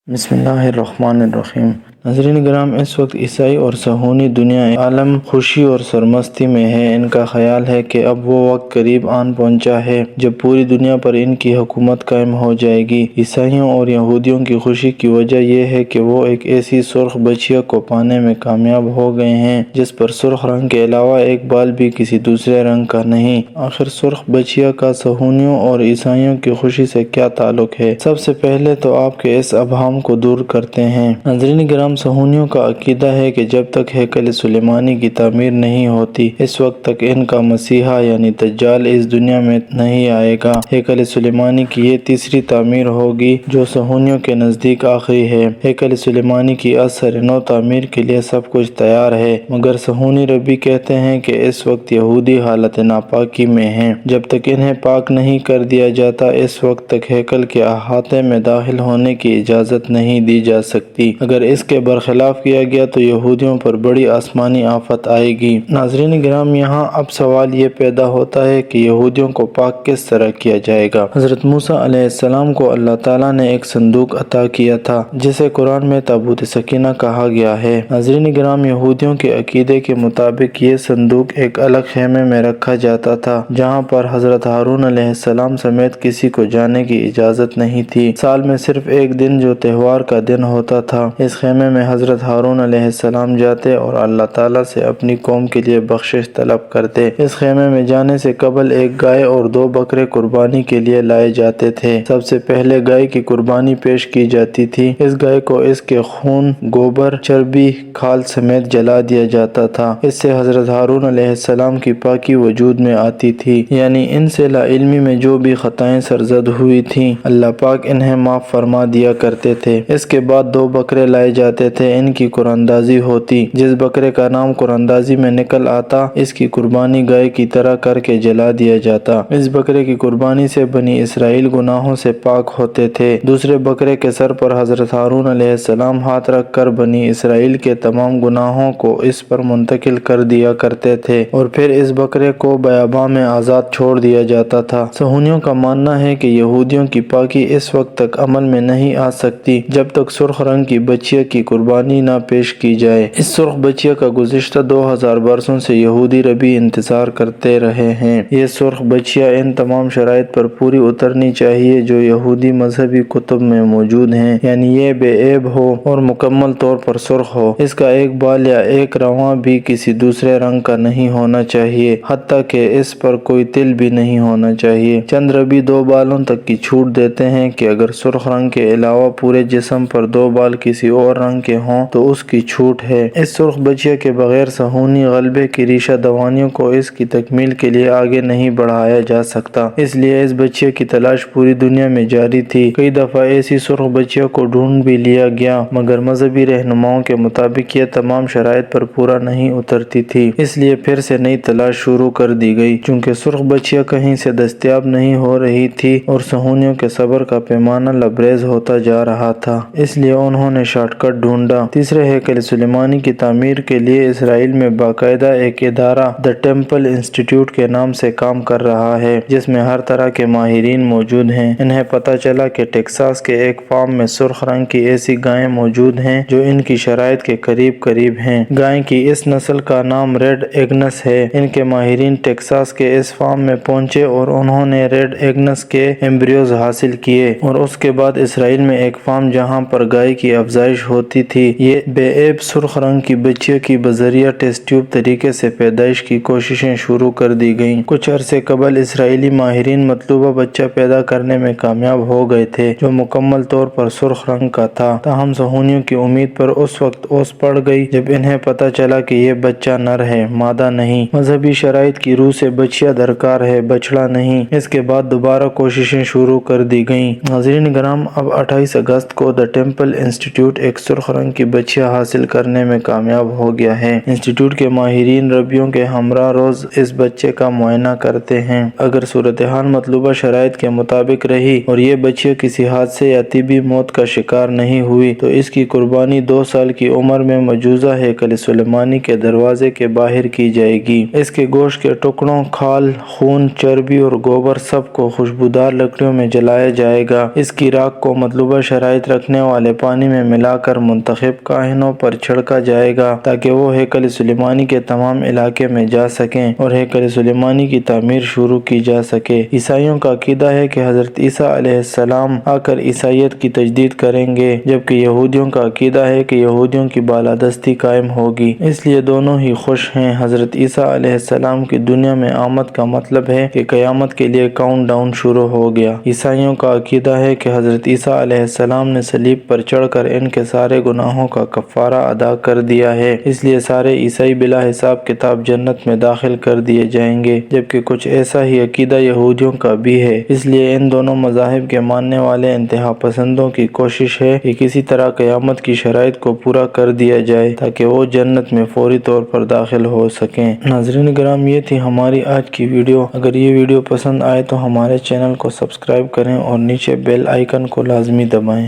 بسم اللہ الرحمن الرحیم۔ ناظرین کرام، اس وقت عیسائی اور صہیونی دنیا عالم خوشی اور سرمستی میں ہے۔ ان کا خیال ہے کہ اب وہ وقت قریب آن پہنچا ہے جب پوری دنیا پر ان کی حکومت قائم ہو جائے گی۔ عیسائیوں اور یہودیوں کی خوشی کی وجہ یہ ہے کہ وہ ایک ایسی سرخ بچیا کو پانے میں کامیاب ہو گئے ہیں جس پر سرخ رنگ کے علاوہ ایک بال بھی کسی دوسرے رنگ کا نہیں۔ آخر سرخ بچیا کا صہیونیوں اور عیسائیوں کی خوشی سے کیا تعلق ہے؟ سب سے پہلے تو آپ کے اس ابہام کو دور کرتے ہیں۔ ناظرین کرام، صہیونیوں کا عقیدہ ہے کہ جب تک ہیکل سلیمانی کی تعمیر نہیں ہوتی، اس وقت تک ان کا مسیحا یعنی دجال اس دنیا میں نہیں آئے گا۔ ہیکل سلیمانی کی یہ تیسری تعمیر ہوگی جو صہیونیوں کے نزدیک آخری ہے۔ ہیکل سلیمانی کی از سر نو تعمیر کے لیے سب کچھ تیار ہے، مگر صہیونی ربی کہتے ہیں کہ اس وقت یہودی حالت ناپاکی میں ہیں۔ جب تک انہیں پاک نہیں کر دیا جاتا، اس وقت تک ہیکل کے احاطے میں داخل ہونے کی اجازت نہیں دی جا سکتی۔ اگر اس کے برخلاف کیا گیا تو یہودیوں پر بڑی آسمانی آفت آئے گی۔ ناظرین کرام، یہاں اب سوال یہ پیدا ہوتا ہے کہ یہودیوں کو پاک کس طرح کیا جائے گا؟ حضرت موسیٰ علیہ السلام کو اللہ تعالیٰ نے ایک صندوق عطا کیا تھا جسے قرآن میں تابوت سکینہ کہا گیا ہے۔ ناظرین کرام، یہودیوں کے عقیدے کے مطابق یہ صندوق ایک الگ خیمے میں رکھا جاتا تھا جہاں پر حضرت ہارون علیہ السلام سمیت کسی کو جانے کی اجازت نہیں تھی۔ سال میں صرف ایک دن جو تہوار کا دن ہوتا تھا، اس خیمے میں حضرت ہارون علیہ السلام جاتے اور اللہ تعالیٰ سے اپنی قوم کے لیے بخشش طلب کرتے۔ اس خیمے میں جانے سے قبل ایک گائے اور 2 بکرے قربانی کے لیے لائے جاتے تھے۔ سب سے پہلے گائے کی قربانی پیش کی جاتی تھی۔ اس گائے کو اس کے خون، گوبر، چربی، کھال سمیت جلا دیا جاتا تھا۔ اس سے حضرت ہارون علیہ السلام کی پاکی وجود میں آتی تھی، یعنی ان سے لا علمی میں جو بھی خطائیں سرزد ہوئی تھیں اللہ پاک انہیں معاف فرما دیا کرتے تھے۔ اس کے بعد 2 بکرے لائے جاتے تھے، ان کی قرباندازی ہوتی۔ جس بکرے کا نام قرباندازی میں نکل آتا، اس کی قربانی گائے کی طرح کر کے جلا دیا جاتا۔ اس بکرے کی قربانی سے بنی اسرائیل گناہوں سے پاک ہوتے تھے۔ دوسرے بکرے کے سر پر حضرت ہارون علیہ السلام ہاتھ رکھ کر بنی اسرائیل کے تمام گناہوں کو اس پر منتقل کر دیا کرتے تھے اور پھر اس بکرے کو بیاباں میں آزاد چھوڑ دیا جاتا تھا۔ صہیونیوں کا ماننا ہے کہ یہودیوں کی پاکی اس وقت تک عمل میں نہیں آ سکتی جب تک سرخ رنگ کی بچیا کی قربانی نہ پیش کی جائے۔ اس سرخ بچیا کا گزشتہ 2000 برسوں سے یہودی ربی انتظار کرتے رہے ہیں۔ یہ سرخ بچیا ان تمام شرائط پر پوری اترنی چاہیے جو یہودی مذہبی کتب میں موجود ہیں، یعنی یہ بے عیب ہو اور مکمل طور پر سرخ ہو۔ اس کا ایک بال یا ایک رواں بھی کسی دوسرے رنگ کا نہیں ہونا چاہیے، حتیٰ کہ اس پر کوئی تل بھی نہیں ہونا چاہیے۔ چند ربی 2 بالوں تک کی چھوٹ دیتے ہیں کہ اگر سرخ رنگ کے علاوہ پورے جسم پر 2 بال کسی اور رنگ کے ہوں تو اس کی چھوٹ ہے۔ اس سرخ بچیا کے بغیر صہیونی غلبے کی ریشہ دوانیوں کو اس کی تکمیل کے لیے آگے نہیں بڑھایا جا سکتا، اس لیے اس بچیا کی تلاش پوری دنیا میں جاری تھی۔ کئی دفعہ ایسی سرخ بچیا کو ڈھونڈ بھی لیا گیا، مگر مذہبی رہنماؤں کے مطابق یہ تمام شرائط پر پورا نہیں اترتی تھی، اس لیے پھر سے نئی تلاش شروع کر دی گئی۔ چونکہ سرخ بچیا کہیں سے دستیاب نہیں ہو رہی تھی اور صہیونیوں کے صبر کا پیمانہ لبریز ہوتا جا رہا تھا، اس لیے انہوں نے شارٹ کٹ ڈھونڈا۔ تیسرے ہیکل سلیمانی کی تعمیر کے لیے اسرائیل میں باقاعدہ ایک ادارہ دی ٹیمپل انسٹی ٹیوٹ کے نام سے کام کر رہا ہے جس میں ہر طرح کے ماہرین موجود ہیں۔ انہیں پتہ چلا کہ ٹیکساس کے ایک فارم میں سرخ رنگ کی ایسی گائیں موجود ہیں جو ان کی شرائط کے قریب قریب ہیں۔ گائیں کی اس نسل کا نام ریڈ ایگنس ہے۔ ان کے ماہرین ٹیکساس کے اس فارم میں پہنچے اور انہوں نے ریڈ ایگنس کے ایمبریوز حاصل کیے اور اس کے بعد اسرائیل میں ایک فارم جہاں پر گائے کی افزائش ہوتی تھی، یہ بے عیب سرخ رنگ کی بچیا کی بذریعہ ٹیسٹ ٹیوب طریقے سے پیدائش کی کوششیں شروع کر دی گئیں۔ کچھ عرصے قبل اسرائیلی ماہرین مطلوبہ بچہ پیدا کرنے میں کامیاب ہو گئے تھے جو مکمل طور پر سرخ رنگ کا تھا، تاہم صہیونیوں کی امید پر اس وقت اوس پڑ گئی جب انہیں پتہ چلا کہ یہ بچہ نر ہے، مادہ نہیں۔ مذہبی شرائط کی روح سے بچیا درکار ہے، بچڑا نہیں۔ اس کے بعد دوبارہ کوششیں شروع کر دی گئیں۔ ناظرین کرام، اب 28 اگست کو دی ٹیمپل انسٹی ٹیوٹ ایک سرخ سرخ رنگ کی بچیاں حاصل کرنے میں کامیاب ہو گیا ہے۔ انسٹیٹیوٹ کے ماہرین ربیوں کے ہمراہ روز اس بچے کا معائنہ کرتے ہیں۔ اگر صورتحال مطلوبہ شرائط کے مطابق رہی اور یہ بچی کسی حادثے یا طبی موت کا شکار نہیں ہوئی تو اس کی قربانی 2 سال کی عمر میں مجوزہ ہیکل سلیمانی کے دروازے کے باہر کی جائے گی۔ اس کے گوشت کے ٹکڑوں، کھال، خون، چربی اور گوبر سب کو خوشبودار لکڑیوں میں جلایا جائے گا۔ اس کی راکھ کو مطلوبہ شرائط رکھنے والے پانی میں ملا کر منتخب کاہنوں پر چھڑکا جائے گا تاکہ وہ ہیکل سلیمانی کے تمام علاقے میں جا سکیں اور ہیکل سلیمانی کی تعمیر شروع کی جا سکے۔ عیسائیوں کا عقیدہ ہے کہ حضرت عیسیٰ علیہ السلام آ کر عیسائیت کی تجدید کریں گے، جبکہ یہودیوں کا عقیدہ ہے کہ یہودیوں کی بالادستی قائم ہوگی۔ اس لیے دونوں ہی خوش ہیں۔ حضرت عیسیٰ علیہ السلام کی دنیا میں آمد کا مطلب ہے کہ قیامت کے لیے کاؤنٹ ڈاؤن شروع ہو گیا۔ عیسائیوں کا عقیدہ ہے کہ حضرت عیسیٰ علیہ السلام نے صلیب پر چڑھ کر ان کے سارے گناہوں کا کفارہ ادا کر دیا ہے، اس لیے سارے عیسائی بلا حساب کتاب جنت میں داخل کر دیے جائیں گے، جبکہ کچھ ایسا ہی عقیدہ یہودیوں کا بھی ہے۔ اس لیے ان دونوں مذاہب کے ماننے والے انتہا پسندوں کی کوشش ہے کہ کسی طرح قیامت کی شرائط کو پورا کر دیا جائے تاکہ وہ جنت میں فوری طور پر داخل ہو سکیں۔ ناظرین کرام، یہ تھی ہماری آج کی ویڈیو۔ اگر یہ ویڈیو پسند آئے تو ہمارے چینل کو سبسکرائب کریں اور نیچے بیل آئیکن کو لازمی دبائیں۔